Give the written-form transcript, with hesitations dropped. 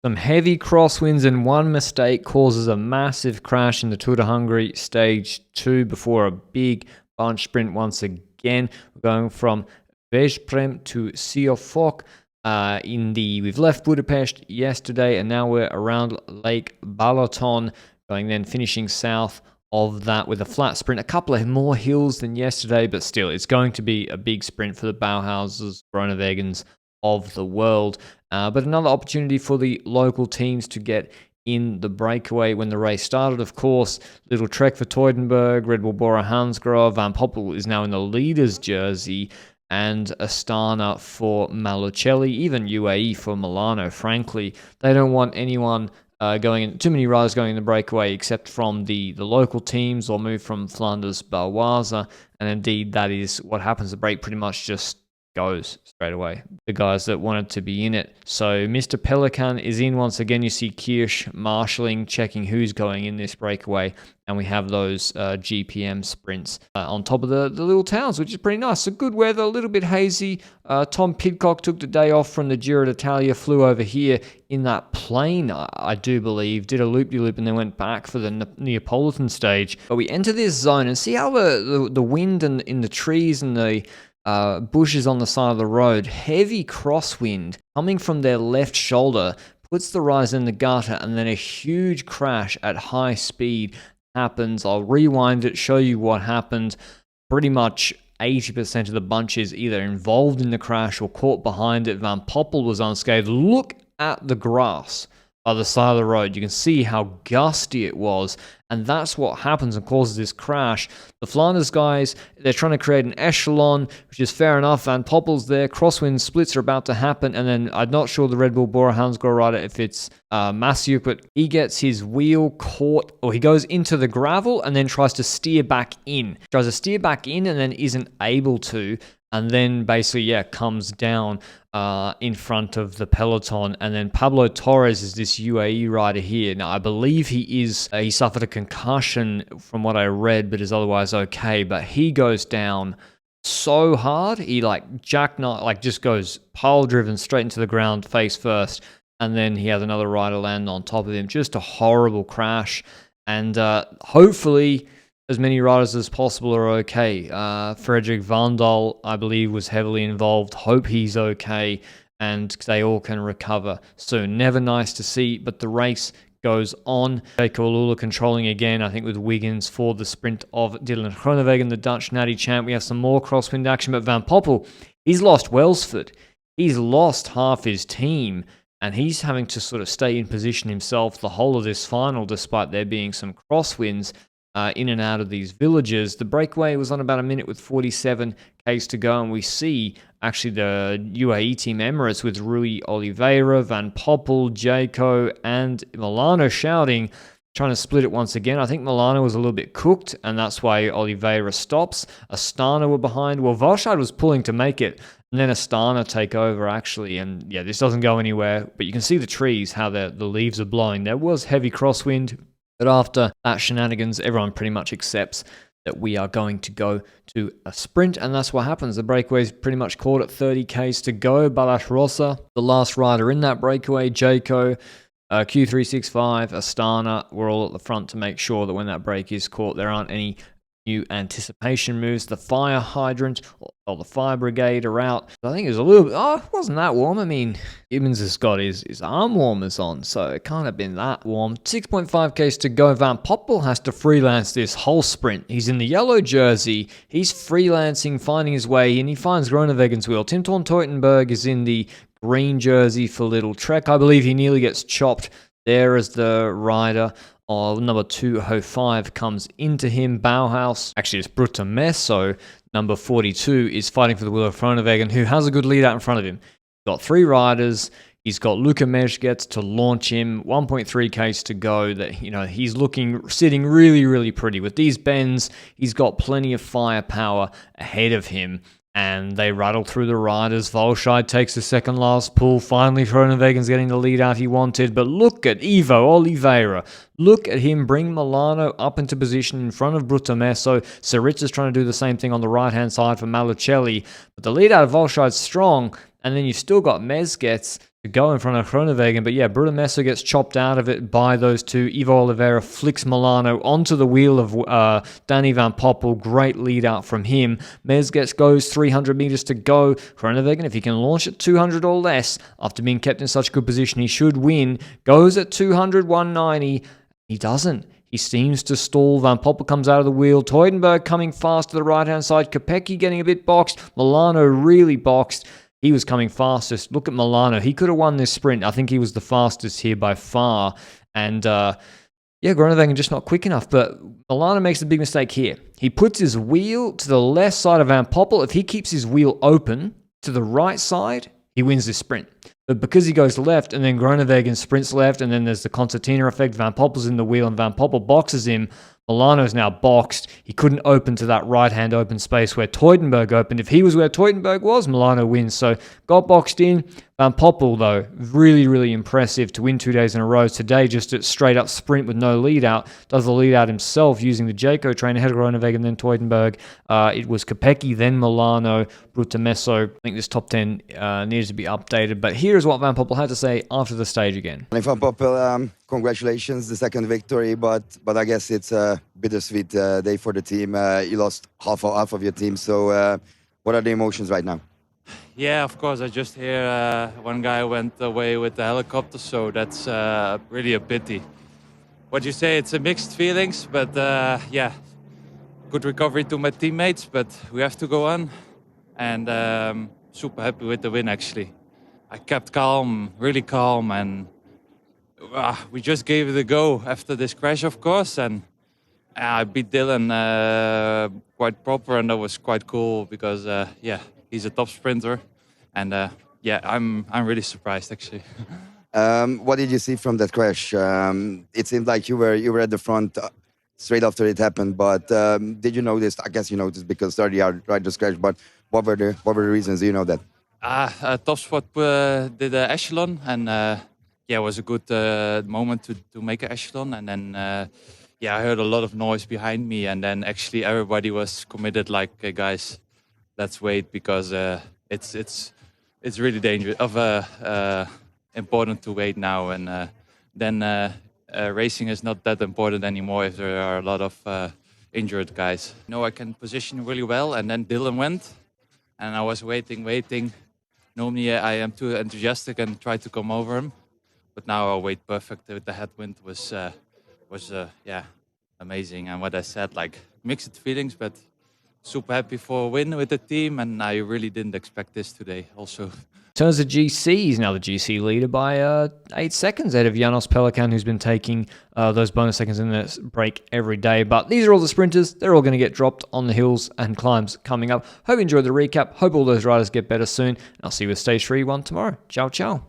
Some heavy crosswinds and one mistake causes a massive crash in the Tour de Hongrie Stage 2 before a big bunch sprint once again. We're going from Veszprém to Siófok. We've left Budapest yesterday and now we're around Lake Balaton, finishing south of that with a flat sprint. A couple of more hills than yesterday, but still, it's going to be a big sprint for the Bauhauses, Groenewegens of the world. But another opportunity for the local teams to get in the breakaway when the race started, of course. Little trek for Teudenberg, Red Bull Bora Hansgrohe. Van Poppel is now in the leader's jersey, and Astana for Malocelli, even UAE for Milano. Frankly, they don't want anyone too many riders going in the breakaway except from the local teams or move from Flanders Baloise, and indeed that is what happens. The break pretty much just goes straight away, the guys that wanted to be in it. So Mr. Pelican is in once again. You see Kirsch marshalling, checking who's going in this breakaway, and we have those GPM sprints on top of the little towns, which is pretty nice. So good weather, a little bit hazy. Tom Pidcock took the day off from the Giro d'Italia, flew over here in that plane, I do believe, did a loop-de-loop and then went back for the Neapolitan stage. But we enter this zone and see how the wind and in the trees and the bushes on the side of the road, heavy crosswind coming from their left shoulder, puts the riders in the gutter, and then a huge crash at high speed happens. I'll rewind it, show you what happened. Pretty much 80% of the bunch is either involved in the crash or caught behind it. Van Poppel was unscathed. Look at the grass by the side of the road. You can see how gusty it was, and that's what happens and causes this crash. The Flanders guys, they're trying to create an echelon, which is fair enough. Van Poppel's there, crosswind splits are about to happen, and then I'm not sure the Red Bull Bora Hansgrohe rider if it's Masiuk, but he gets his wheel caught, or he goes into the gravel and then tries to steer back in. Tries to steer back in and then isn't able to, and then basically, comes down in front of the peloton. And then Pablo Torres is this UAE rider here. Now, I believe he suffered a concussion from what I read, but is otherwise okay. But he goes down so hard, he just goes pile-driven straight into the ground face first. And then he has another rider land on top of him. Just a horrible crash. And hopefully as many riders as possible are okay. Frederick Vandal, I believe, was heavily involved. Hope he's okay and they all can recover soon. Never nice to see, but the race goes on. Jaco Alula controlling again, I think, with Wiggins for the sprint of Dylan Groenewegen, the Dutch natty champ. We have some more crosswind action, but Van Poppel, he's lost Welsford. He's lost half his team, and he's having to sort of stay in position himself the whole of this final, despite there being some crosswinds in and out of these villages. The breakaway was on about a minute with 47 k's to go, and we see actually the UAE team Emirates with Rui Oliveira, Van Poppel, Jaco, and Milano shouting, trying to split it once again. I think Milano was a little bit cooked, and that's why Oliveira stops. Astana were behind. Well, Valshad was pulling to make it, and then Astana take over, actually. And this doesn't go anywhere, but you can see the trees, how the leaves are blowing. There was heavy crosswind, but after that shenanigans, everyone pretty much accepts that we are going to go to a sprint, and that's what happens. The breakaway is pretty much caught at 30 k's to go. Balas Rosa, the last rider in that breakaway, Jaco, Q365, Astana, we're all at the front to make sure that when that break is caught, there aren't any new anticipation moves. The fire hydrant or the fire brigade are out. I think it was a little bit, it wasn't that warm. I mean, Gibbons has got his arm warmers on, so it can't have been that warm. 6.5 k's to go. Van Poppel has to freelance this whole sprint. He's in the yellow jersey. He's freelancing, finding his way, and he finds Groenewegen's wheel. Tim Thorn Teutenberg is in the green jersey for Little Trek. I believe he nearly gets chopped there as the rider number 205 comes into him. Bauhaus, actually it's Brutta Messo, number 42, is fighting for the wheel of Groenewegen, who has a good lead out in front of him. He's got three riders. He's got Luca Mezgets to launch him. 1.3 k's to go. That he's sitting really, really pretty. With these bends, he's got plenty of firepower ahead of him. And they rattle through the riders. Valscheid takes the second last pull. Finally, Groenewegen's getting the lead out he wanted. But look at Ivo Oliveira. Look at him bring Milano up into position in front of Brutta Messo. Saritza's trying to do the same thing on the right-hand side for Malocelli. But the lead out of Valscheid's strong. And then you've still got Mezgec to go in front of Groenewegen. But yeah, Bruno Messo gets chopped out of it by those two. Ivo Oliveira flicks Milano onto the wheel of Danny Van Poppel. Great lead out from him. Mezgec goes 300 meters to go. Groenewegen, if he can launch at 200 or less, after being kept in such good position, he should win. Goes at 200, 190. He doesn't. He seems to stall. Van Poppel comes out of the wheel. Teudenberg coming fast to the right-hand side. Kopecky getting a bit boxed. Milano really boxed. He was coming fastest. Look at Milano. He could have won this sprint. I think he was the fastest here by far. And yeah, Groenewegen just not quick enough. But Milano makes a big mistake here. He puts his wheel to the left side of Van Poppel. If he keeps his wheel open to the right side, he wins this sprint. But because he goes left and then Groenewegen sprints left and then there's the concertina effect, Van Poppel's in the wheel and Van Poppel boxes him. Milano's now boxed. He couldn't open to that right-hand open space where Teudenberg opened. If he was where Teudenberg was, Milano wins. So got boxed in. Van Poppel, though, really, really impressive to win 2 days in a row. Today, just a straight-up sprint with no lead-out. Does the lead-out himself using the Jayco train ahead of Groenewegen, then Teudenberg. It was Kopecky, then Milano, Brutamesso. I think this top 10 needs to be updated. But here's what Van Poppel had to say after the stage again. Van Poppel, congratulations, the second victory, but I guess it's a bittersweet day for the team. You lost half of your team, so what are the emotions right now? Yeah, of course. I just hear one guy went away with the helicopter, so that's really a pity. What you say, it's a mixed feelings, but yeah, good recovery to my teammates, but we have to go on, and super happy with the win, actually. I kept calm, really calm, and we just gave it a go after this crash, of course, and I beat Dylan quite proper, and that was quite cool because, yeah, he's a top sprinter, and yeah, I'm really surprised actually. What did you see from that crash? It seemed like you were at the front straight after it happened, but did you notice? I guess you noticed because 30 riders crashed. But what were the reasons? Do you know that? Top Spot did an echelon, and yeah, it was a good moment to make an echelon, and then yeah, I heard a lot of noise behind me, and then actually everybody was committed. Like, hey, guys, let's wait because it's really dangerous important to wait now, and then racing is not that important anymore if there are a lot of injured guys. I can position really well, and then Dylan went, and I was waiting. Normally I am too enthusiastic and try to come over him, but now I wait perfect with the headwind was yeah, amazing. And what I said, like, mixed feelings, but super happy for a win with the team, and I really didn't expect this today also. In terms of GC, he's now the GC leader by 8 seconds ahead of Janos Pelikan, who's been taking those bonus seconds in the break every day. But these are all the sprinters. They're all going to get dropped on the hills and climbs coming up. Hope you enjoyed the recap. Hope all those riders get better soon. I'll see you with Stage 3-1 tomorrow. Ciao, ciao.